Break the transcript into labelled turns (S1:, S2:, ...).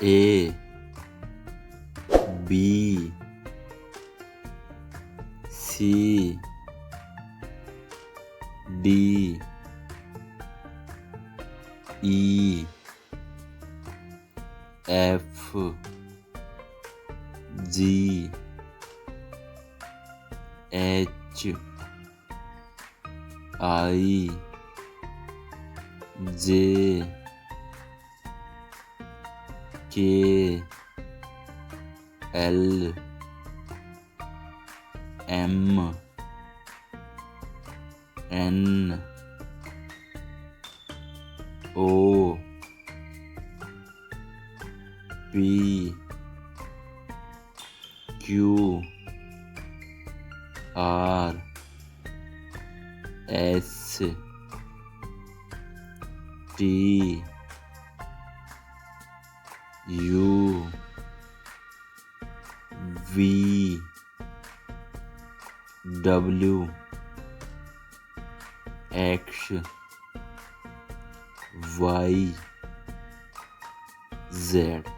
S1: A B C D E F G H I J K L M N O P Q R S T U V W X Y Z।